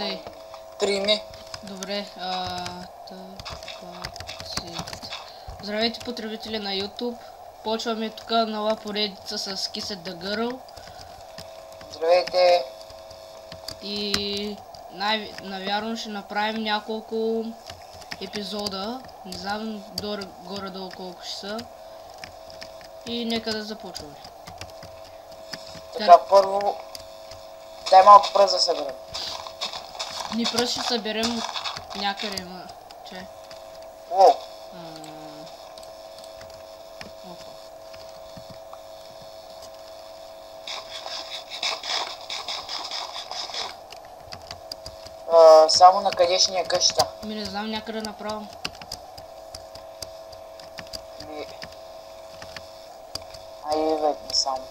Тъй. Прими. Добре, здравейте, потребители на YouTube. Почваме тук нова поредица с Kiss the Girl. Здравейте. И навярно ще направим няколко епизода. Не знам горе-долу колко ще са. И нека да започваме. Така, първо... Дай малко пръст да съберем. Ни пръст ще съберем от някъде, ма... Че? Уоу. Опа. Само на къде ще ни е къщата? Ми не знам, някъде направо. Айде, не само.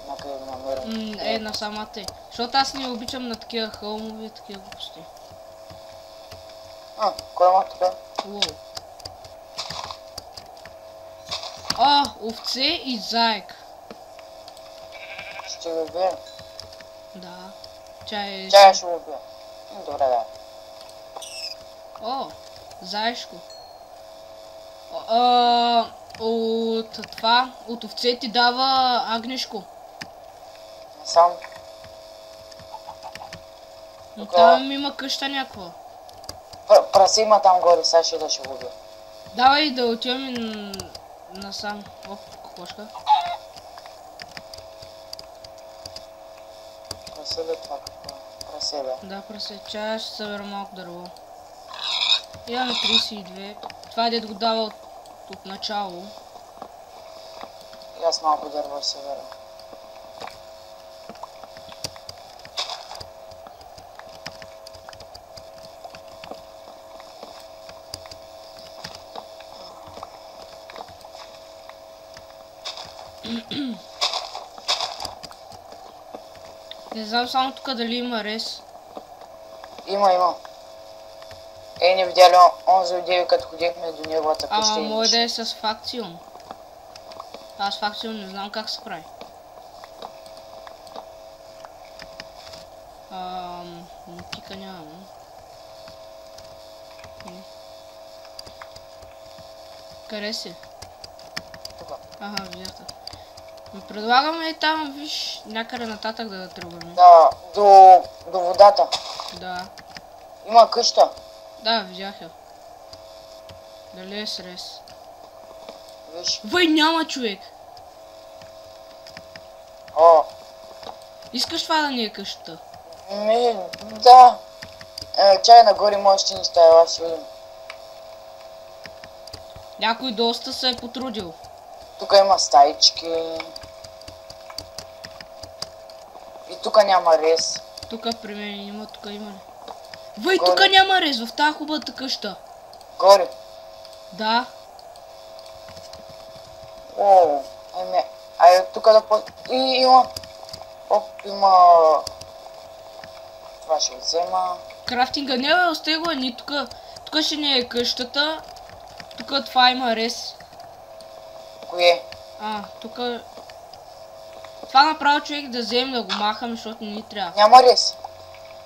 Някъде го намерим. На самата е. Защото аз не обичам на такива хълмови, такива глупости. Кой има така? Уоу. Овце и заек. Ще го убием. Да. Чай ще го убия. Добре, да. Заешко. От овце ти дава агнешко. Не сам. Но там има къща някаква. Праси има там горе, сега ще го убия. Давай да отиваме насам. Кокошка. Праси ли това? Праси, да. Да, праси. Чая ще събера малко дърво. Имаме 32. Това дед го дава от начало. И аз малко дърво събера. Не знам само тук дали има рез. Има. Не видя ли онзи отдели, като ходихме до неговата къща? Може да е с факцион. Аз факцион не знам как се прави. Тика нямам. Къде си? Тука. Видях. Предлагаме там, виж, някъде нататък да тръгваме. Да, до водата. Да. Има къща. Да, видях я. Дали е с рез? Виж. Няма човек! Искаш това да ни е къщата? Да. Чай нагоре може ще ни стая, аз ще видим. Някой доста се е потрудил. Тук има стаички. И тук няма рез. Тук при мен има, тук има ли? Тук няма рез, в тази хубавата къща. Горе? Да. Тук да има... има... Това ще взема. Крафтинга не остай го, ни тук. Тук ще не е къщата. Тук това има рез. Кое? Тук... Това направо човек да вземем да го махаме, защото не ни трябва. Няма рез.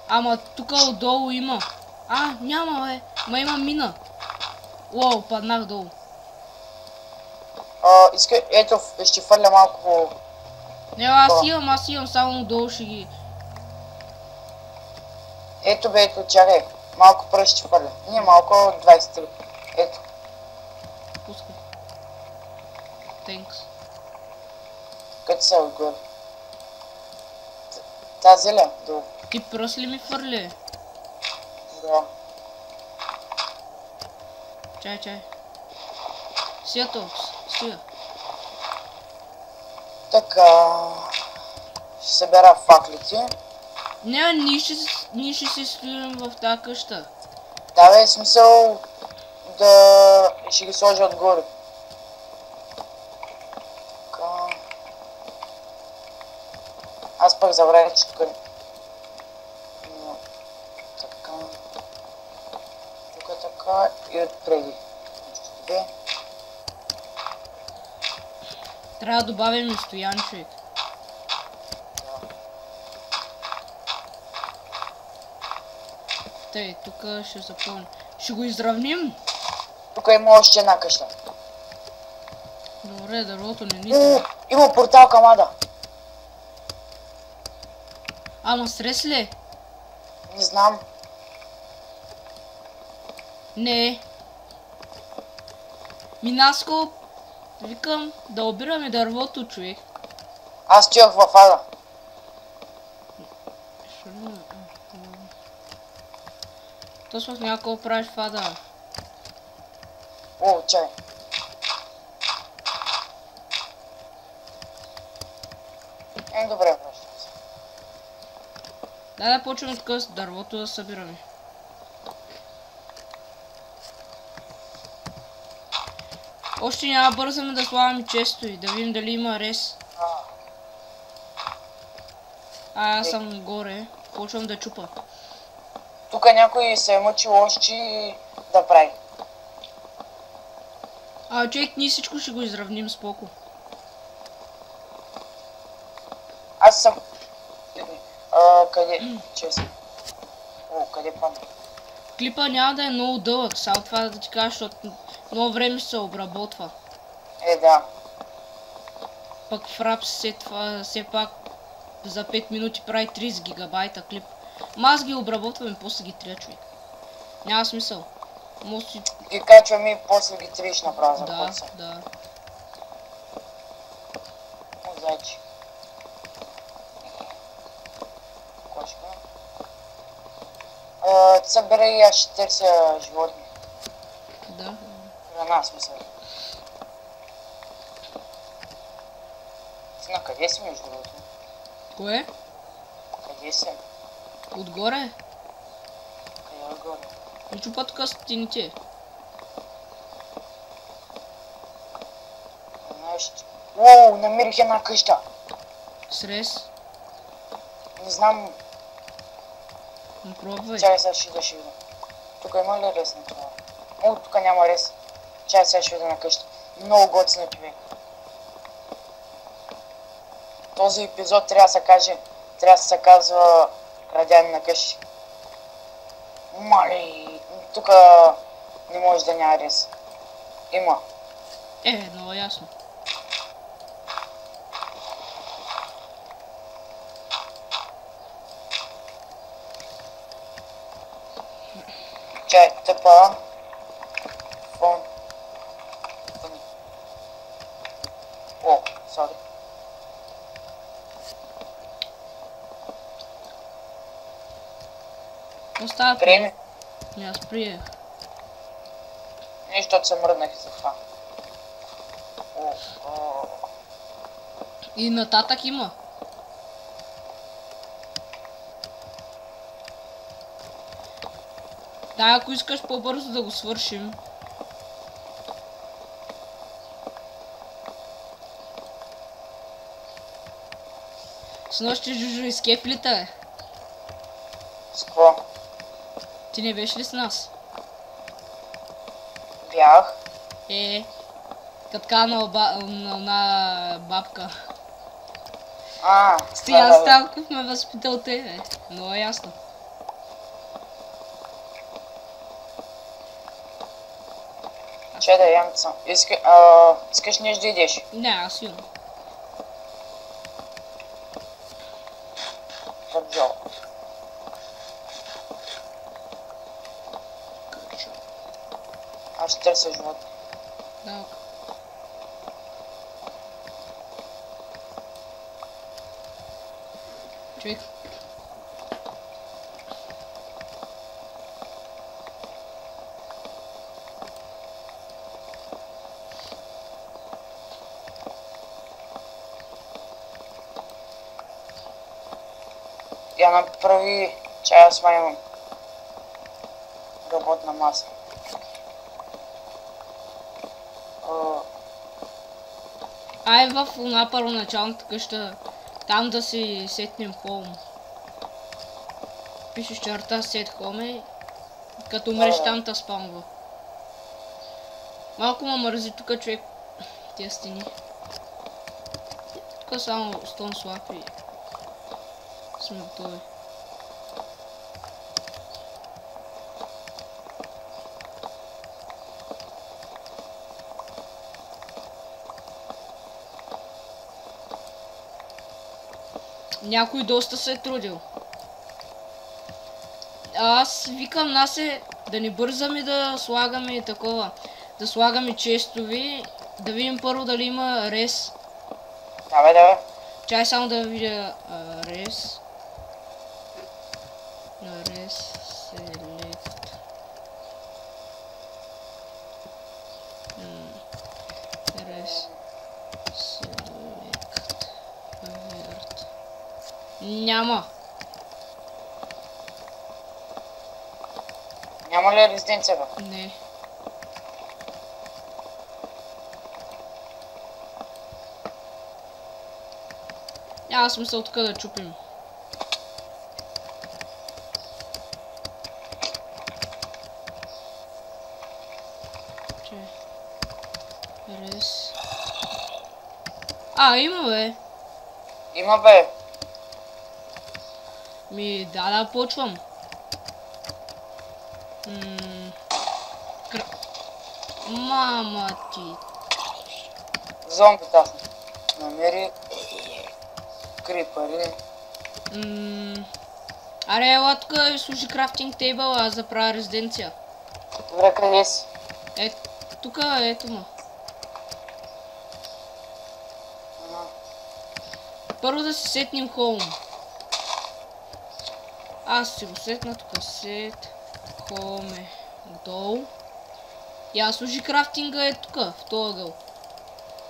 Ама тук отдолу има. Няма бе. Ма има мина. Паднах долу. Ето, ще фърля малко... Не, аз имам, само долу ще ги... Ето чакай. Малко пръст ще фърля. Не, малко 23. Ето. Пускай. Thanks. Къде са отгоре? Тази ли? Долу. Ти пръст ли ми фърли? Да. Чай. Стига. Така... Ще събера факлите. Не, ние ще се стоим в тази къща. Да бе, смисъл да... ще ги сложа отгоре. Така... Аз пък забравих, че тук... Така... Тук така и отпреди. Трябва да добавим и стоян човек. Тъй, тук ще запълня. Ще го изравним. Тук има още една къща. Добре, дървото не ни трябва. Има портал към ада. Ама стрес ли? Не знам. Не. Минаско, викам да обираме дървото, човек. Аз стоях в ада. Точно някакво правиш в ада. О, чай. Добре, връщам се. Да почваме тук с дървото да събираме. Още няма бързаме да слагаме често и да видим дали има рез. Аз съм горе. Почвам да чупа. Тук някой се е мъчил още да прави. Човек, ние всичко ще го изравним споко. Аз съм... къде... Честно. Къде падна? Клипа няма да е много дълъг, само това да ти кажа, защото много време ще се обработва. Да. Пък в Fraps все пак за 5 минути прави 30 гигабайта клип. Ама аз ги обработвам и после ги трия, човек. Няма смисъл. Ги качвам и после ги триш направо за Да, да. Зайчи. Кошка. Събирай, аз ще търся животни. Да. Храна, смисъл. Ти на къде си, между другото? Кое? Къде си? Отгоре? Къде отгоре? И чупа тук стените. Знаеш... Уоу, намерих една къща. Срез? Не знам... Пробвай. Чай, сега ще видя. Тук има ли рез на това? Тук няма рез. Чай, сега ще видя на къща. Много готина човек. Този епизод трябва да се казва Крадяни на къщи. Мали, тук не може да няма рез. Има. Много ясно. Чай, тъпа. Фон. Сори. Остава Приеми. Аз приех. Защото се мръднах за това. И нататък има. Да, ако искаш по-бързо да го свършим. Снощи Жужу изкеф ли те? С какво? Ти не беше ли с нас? Бях. Така на бабка. Стоян Станков ме възпитал те, много е ясно. Че да ям сам. Искаш нещо да идеш? Не, аз имам. Тъпжо. Аз ще търся живот. Да. Човек. Я направи чай, аз имам работна маса. В една първоначалната къща, там да си сетнем хоум. Пишеш черта сет хоум и като умреш там та спамва. Малко ме мързи тук, човек, тия стени. Тук само стон слап и сме готови. Някой доста се е трудил. Аз викам Насе да не бързаме да слагаме такова. Да слагаме честови. Да видим първо дали има рез. Давай. Чай само да видя рез. Рез селект. Рез селект. Верт. Няма. Няма ли резиденция, бе? Не. Няма смисъл тук да чупим. Рез. Има бе. Има, бе. Да, почвам. Мама ти. Зомбита. Намери крипари. Аре, ела тук и служи крафтинг тейбъл, аз да правя резиденция. Добре, къде си? Тук, ето ма. Първо да се сетнем хоум. Аз си го сетна тук. Сет. Хоум е долу. И аз служи крафтинга е тук, в този ъгъл.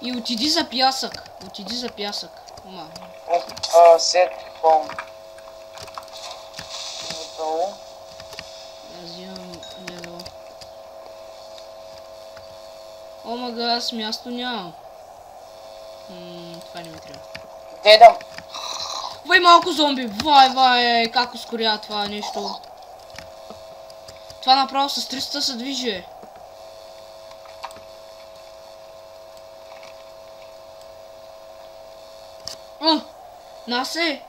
И отиди за пясък. Отиди за пясък. Сет хоум. Долу. Аз имам левел. Омага, аз място нямам. Това не ми трябва. Дедам. Вай малко зомби! Вай, как ускорява това нещо. Това направо с 300 се движи. Насе!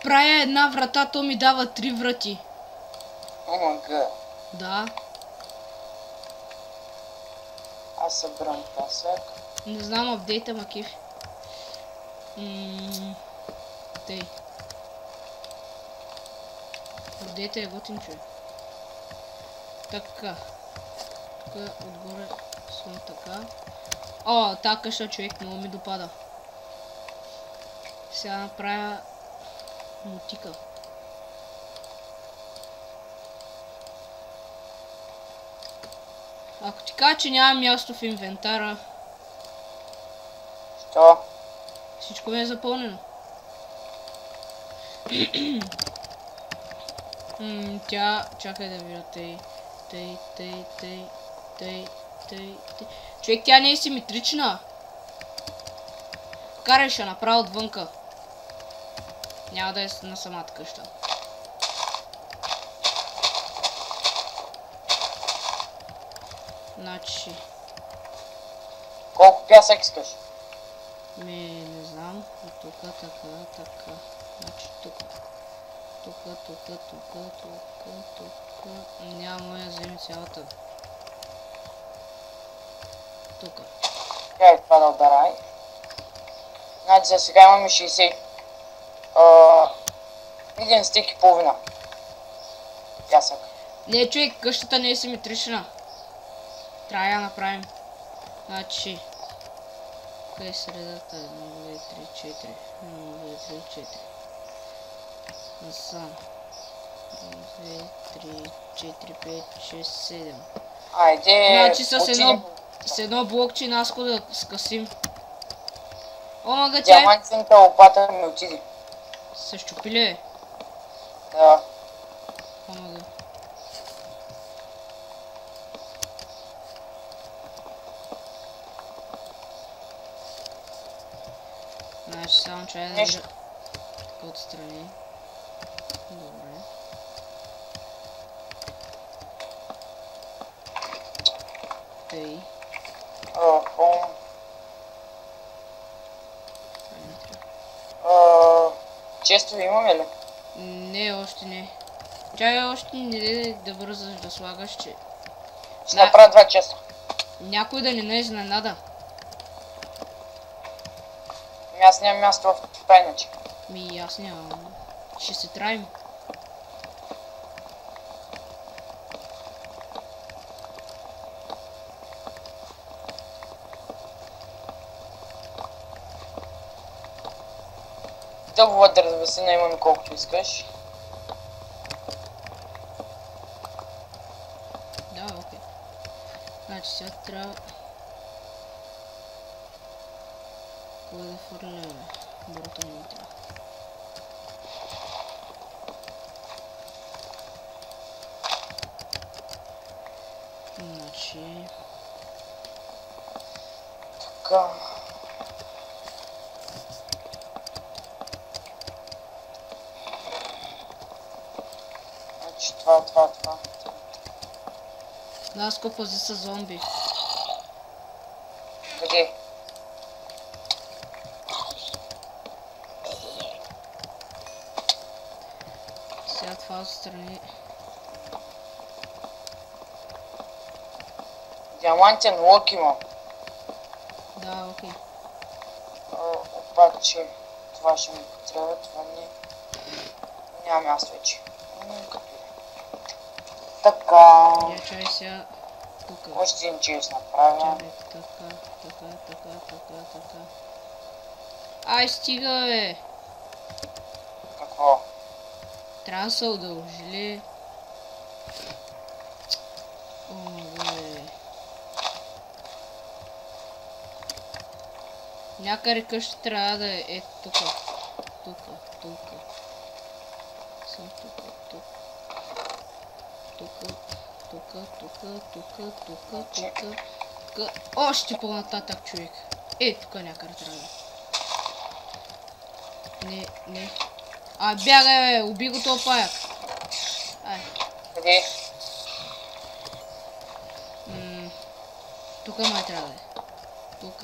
Правя една врата, то ми дава 3 врати. Омага. Да. Аз събрам пасък. Не знам апдейта, макив. Тъй. Апдейта е готин, човек. Така. Тук отгоре съм така. Така къща, човек, много ми допада. Сега направя мотика. Ако ти кажа, че няма място в инвентара... Що? Всичко ми е запълнено. Чакай да видя тъй. Човек, тя не е симетрична. Карай, ще направя отвънка. Няма да е на самата къща. Значи... Колко пясък искаш? Не знам. Тук, така. Значи тук. Няма я вземи цялата. Тук. Това да отбарай. Значи за сега имаме 60. Един стик и половина. Пясък. Не, човек, къщата не е симетрична. Трябва да я направим. Значи... Къде е средата? 1, 2, 3, 4. 1, 2, 3, 4. Насам. 1, 2, 3, 4, 5, 6, 7. Айде, значи с едно блокче наско да скъсим. Омага, чай. Диамантната лопата ми отиде. Се щупи ли? Да. Омага. Значи само чай да видя отстрани. Добре. Тъй. Често имаме ли? Не, още не. Чай още не да бързаш да слагаш, че... Ще направя 2 честа. Някой да не изненада. Аз нямам място в това иначе. Аз нямам. Ще се траим. Дълго да развесена имаме колкото искаш. Да, окей. Значи сега трябва... Кой да фърля? Борота не ми трябва. Значи... Така. Значи това. Да, скопази са зомби. Къде? Сега това отстрани. Диамантен лък имам. Да, окей. Обаче това ще ми потреба, това не... Няма място вече. Така... Я чай сега тук. Още един чест направя. Чакай, така. Ай, стига, бе! Какво? Трябва да се удължи ли? О, бе. Някъде къща трябва да е тук. Съм тук. Още по-нататък, човек. Тук някъде трябва да е. Не. Бягай, бе, уби го този паяк. Ай. Къде? Тук май трябва да е. Тук.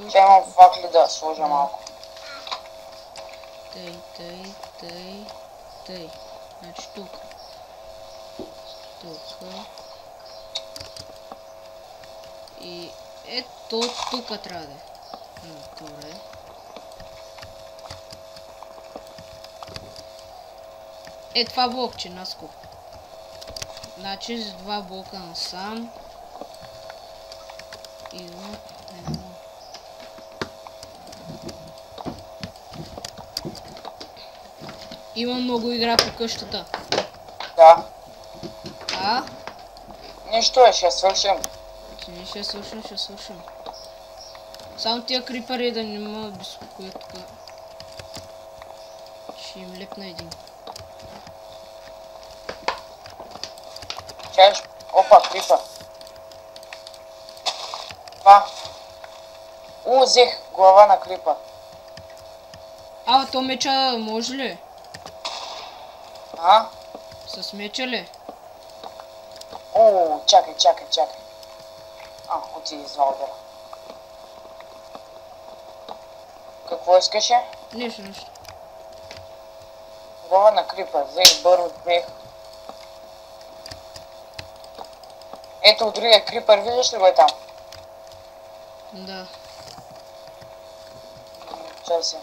Ще имам факли да сложа малко. Тъй. Значи тук. И ето тук трябва да е. Добре. Това блокче, Наско. Значи с два блока насам. Идва едно. Има много игра по къщата. Да. А? Нищо ще свършим. Ще свършим. Само тия крипари да не ме безпокоят тук. Ще им лепна един. Чаеш? Опа, крипа. Това. Взех глава на крипа. То меча може ли? С меча ли? Чакай. Отиди из Валдера. Какво искаше? Нищо. Глава на крипа. Взех бърво, бех. Ето от другия крипър, виждаш ли го е там? Да. Чакай.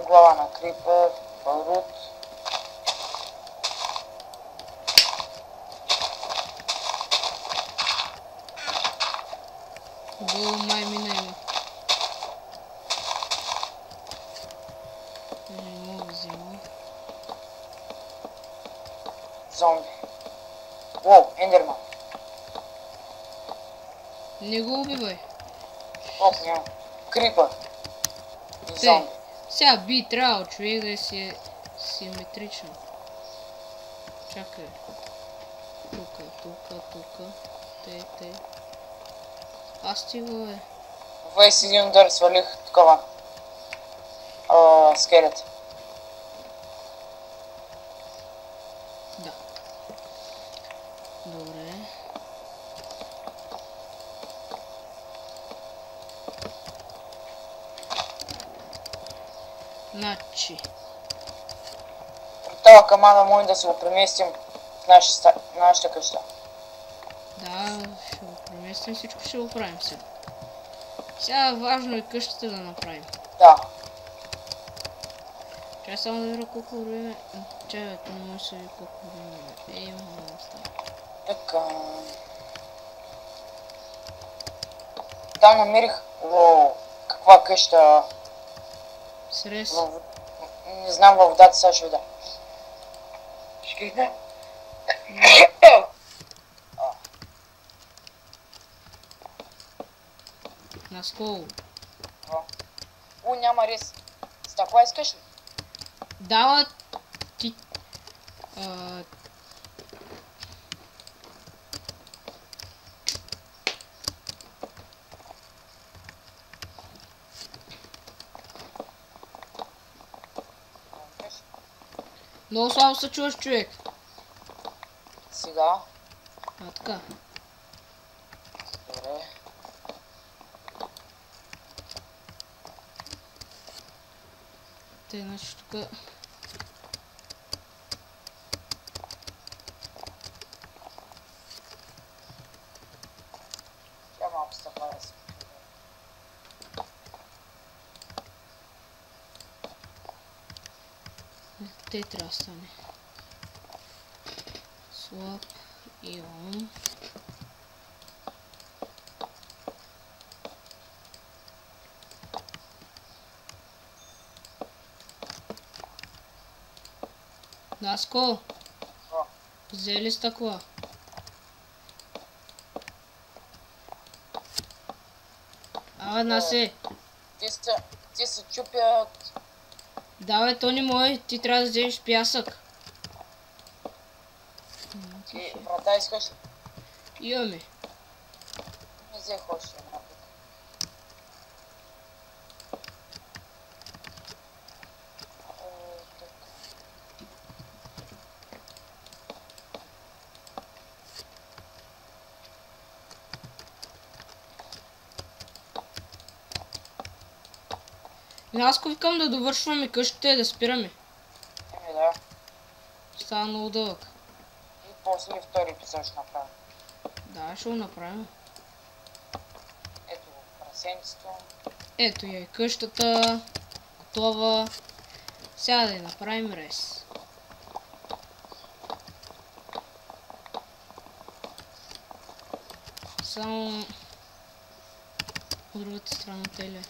Глава на крипър, барут. Май мина има. Не мога взема. Зомби. Ендерман. Не го убивай. Няма. Крипър. И зомби. Сега би трябвало човек да е симетрично. Чакай. Тук. Тей. Стига, бе. 21 удар свалих такова. Скелет. Да. Добре. Значи. Това камана може да се го преместим в нашата къща. Да, ще го преместим. Наистина всичко ще го правим сега. Сега важно е къщата да направим. Да. Чай само да видя колко време. Чай, бе, не може да се види колко време. Има много става. Така. Там намерих каква къща. Срез. Не знам във водата, сега ще видя. Ще видя. Насколо. Няма рис. С такова искаш ли? Дава ти... Много слабо се чуваш, човек. Сега. А, така. Добре. Те, значи тук... Тя малко стъпа да се. Те трябва да стане. Swap и on. Даско, взели стъкла. Абе, Насе. Ти се чупят. Давай, то не може, ти трябва да вземеш пясък. И врата искаш ли? Имаме. Не взех още една тук. Наско, викам да довършваме къщата и да спираме. Да. Става много дълъг. И после втори епизод ще направим. Да, ще го направим. Ето го, прасенцето. Ето я е къщата. Готова. Сега да я направим рез. Само... От другата страна теле.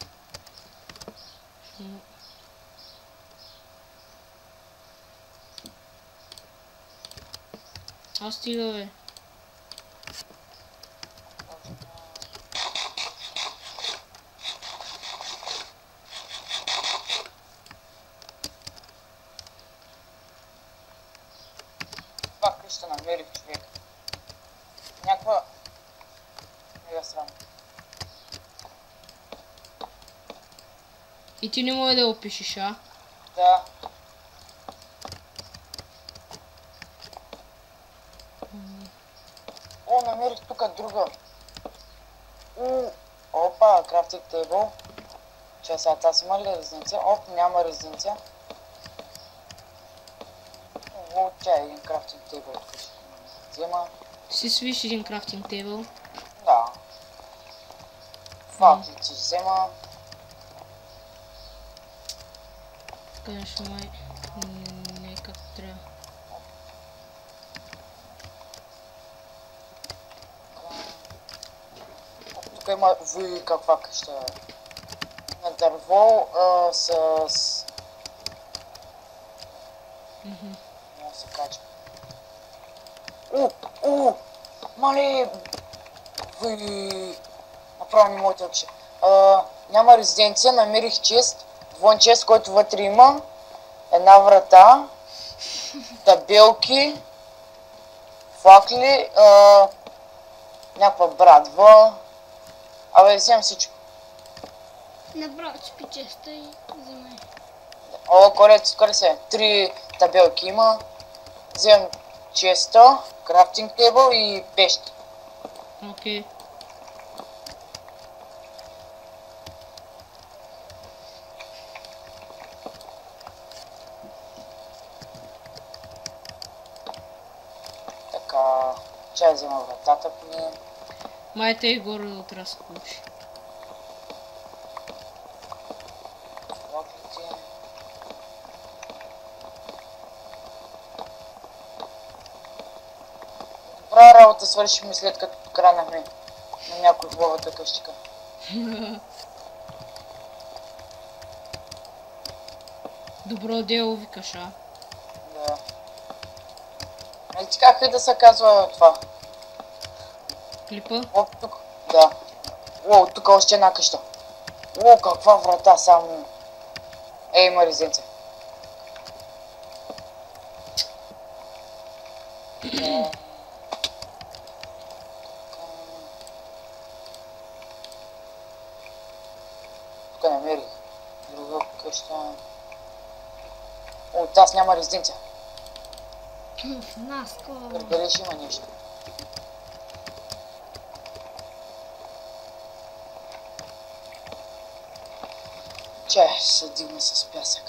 А стига, бе. Това къща намерих, човек. Някаква... Мега срам. И ти не може да опишеш, а? Да. О, намерих тук друга. Опа, крафтинг тейбъл. Че сега тази има ли резиденция? Оп, няма резиденция. О, тя е един крафтинг тейбъл. Взема. Си свиш един крафтинг тейбъл. Да. Факли ти взема. Конечно, май... Не как трябва. Тук има... Ви, каква къща е. На дърво с... Няма се качва. Мале! Ви... Направо не моите очи. Няма резиденция, намерих чест. Двойн чест, който вътре има. Една врата. Табелки. Факли. Някаква брадва. Абе, вземем всичко. Направо спи честа и вземай. О, коре се. 3 табелки има. Вземем честа, крафтинг тейбъл и пещи. Окей. Така, чай взема вратата поне. Май те и горе да трябва да се получи. Добра работа свършихме след като кранахме на някой хубавата къщика. Добро дело, викаш, а? Да. Нали ти как да се казва това? Клипа? О, тук. Да. О, тук още една къща. О, каква врата само. Ей, има резенция. Тук намерих друга къща. О, тази няма резиденция. В нас, Дали ще има нещо? Чай, ще се дигна с пясък.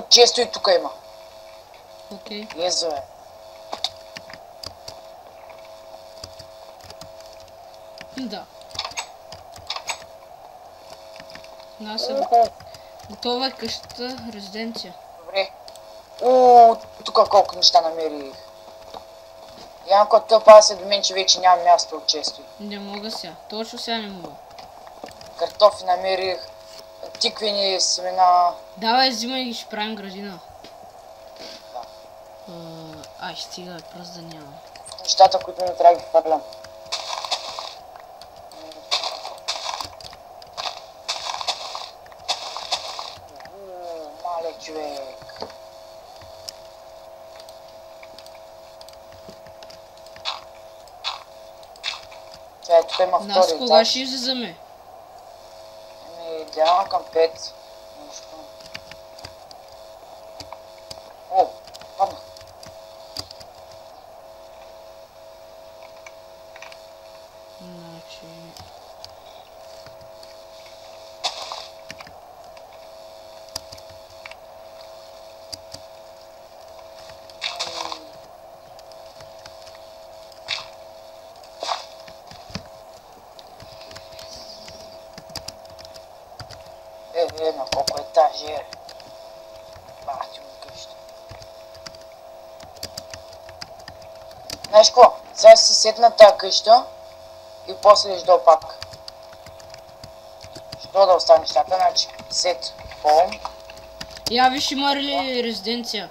Често и тук има. Окей. Езо е. Да. Нас е готова къщата, резиденция. Добре. О, тук колко неща намерих. Янко, той пасе до мен, че вече няма място от често. Не мога сега. Точно сега не мога. Картофи намерих, тиквени семена. Давай, взимай ги, ще правим градина. Да. Ай, стига, просто да няма. Нещата, които не трябва да ги хвърлям. Мале човек. Тя тук има Нас втори кога етаж. ще излизаме? Идеално към 5. Нещо. О, падна. Значи... На колко етажи е? Бати му къща. Знаеш какво? Сега ще се сетна тази къща и после ще дойда пак. Що да остане нещата, значи сет, home. Я виж, има ли резиденция?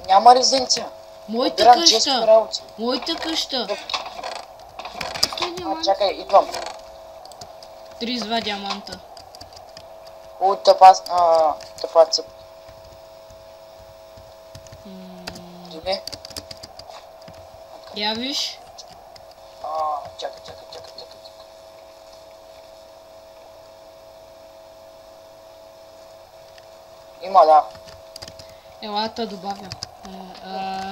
Няма резиденция. Моята Обирам често къща! работи. Моята къща! Чакай, идвам. 32 диаманта. О, тъпа цъп. Добре. Я виж. Чакай. Има, да. Елата добавя.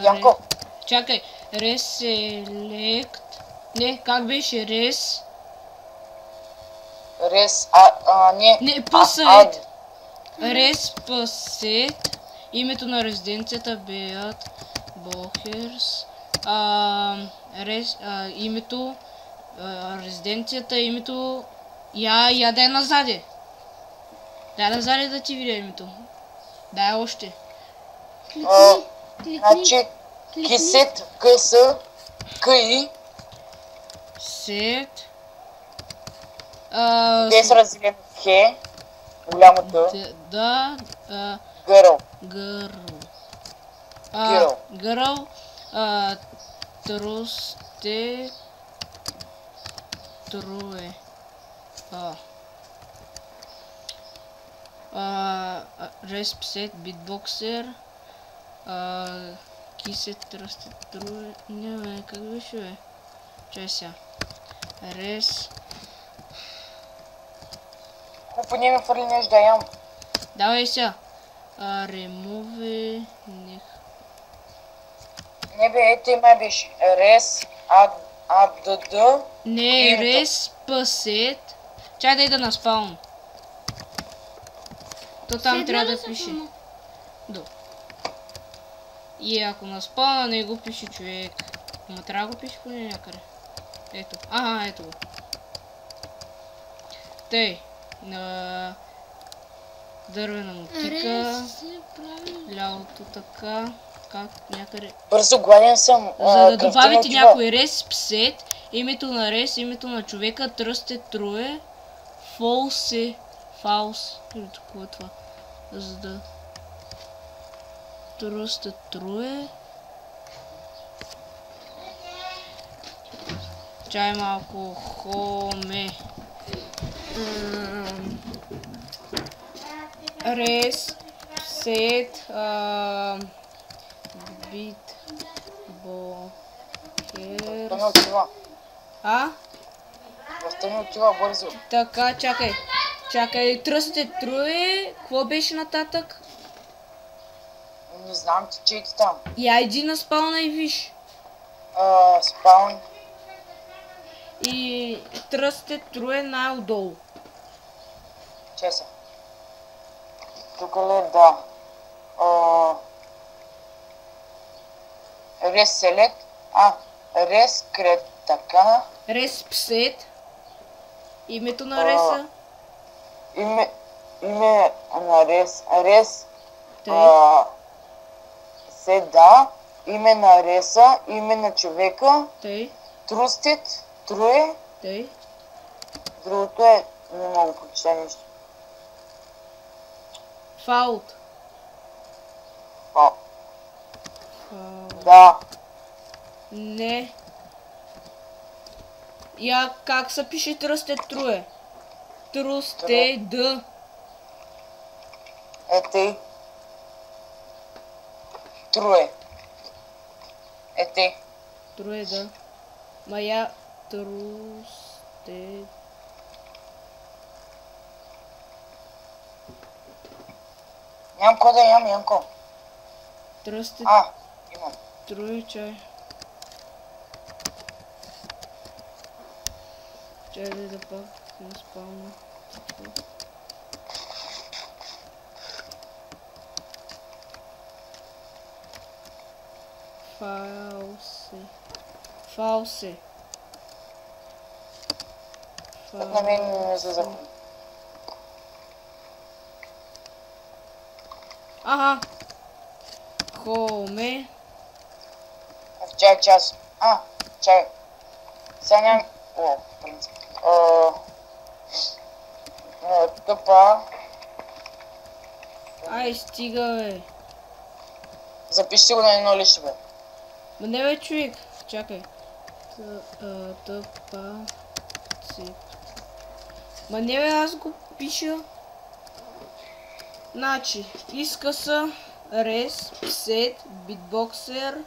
Янко, Чакай. Реселект. Не, как беше? Рес. не. Пъсет. Рес пъсет. Името на резиденцията Беят Бохерс. Името. Резиденцията, името. Я дай назаде. Дай назаде да ти видя името. Дай още. Значи, кисет, къс, къй, Сет. без разделено хе, голямото, Да. гърл. Гърл. Трусте. Труе. Респсет, битбоксер. Кисет, трусте, труе. Не, как беше, бе? Чай сега. Рес. По не ми фърли нещо да ям. Давай сега. Ремови... Не бе, ето май беше. Рес, АДД. Не, Името. рез, пасет. Чай да ида на спаун. То там Седна трябва ли да са пише. филма? Да. И ако на спауна не го пише човек. Ама трябва да го пише поне някъде. Ето. Ага, ето го. Тъй. На дървена мотика. Рез се прави. Лялото така. Как някъде. Бързо, гладен съм. За да Кръвта ми добавите отива. някой рез, псет, името на рез, името на човека, тръсте, труе, фолсе, фаус, или такова е това, за да тръсте, труе. Чай малко, хоме. Рез, псет, бит, бохер. Кръвта ми отива. А? Кръвта ми отива бързо. Така, чакай. Чакай, тръсте труе. Какво беше нататък? Не знам ти, че ти там. Я иди на спауна и виж. Спаун. И тръсте труе най-отдолу. Чеса. Тук ли е? Да. Рес селект. Рес крет. Така. Рез псет. Името на реса. Име на рес. Рес. Тъй. Седа. Име на реса. Име на човека. Тъй. Трустит. Труе. Тъй. Другото е... Не мога прочита нещо. Фаут. Фаут. Фаут. Да. Не. Я как се пише тръсте труе? Трусте д. Етей. Труе. Етей. Труе да. Мая трусте. Нямам ко да ям, Янко. Тръсте Имам. труе чай. Чай да пак на спауна. Фаусе. Фаусе. Так на мен не се запомня. Ага. Хоме. Чай, час. Чай. Сега нямам... в принцип. Тъпа. Ай, стига, бе. Запиши го на едно лище, бе. Ма не, бе, човек. Чакай. Тъпа. Цеп. Ма не, бе, аз го пиша. Значи, изкъса, рез, псет, битбоксер,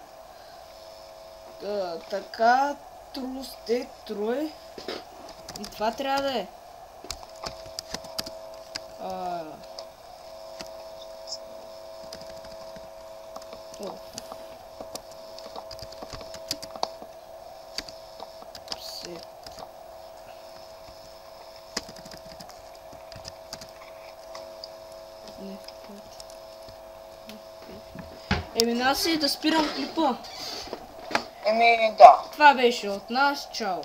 така, трусте, труе. И това трябва да е. Псет. Не, Еми, аз си да спирам клипа. Еми, да. Това беше от нас. Чао.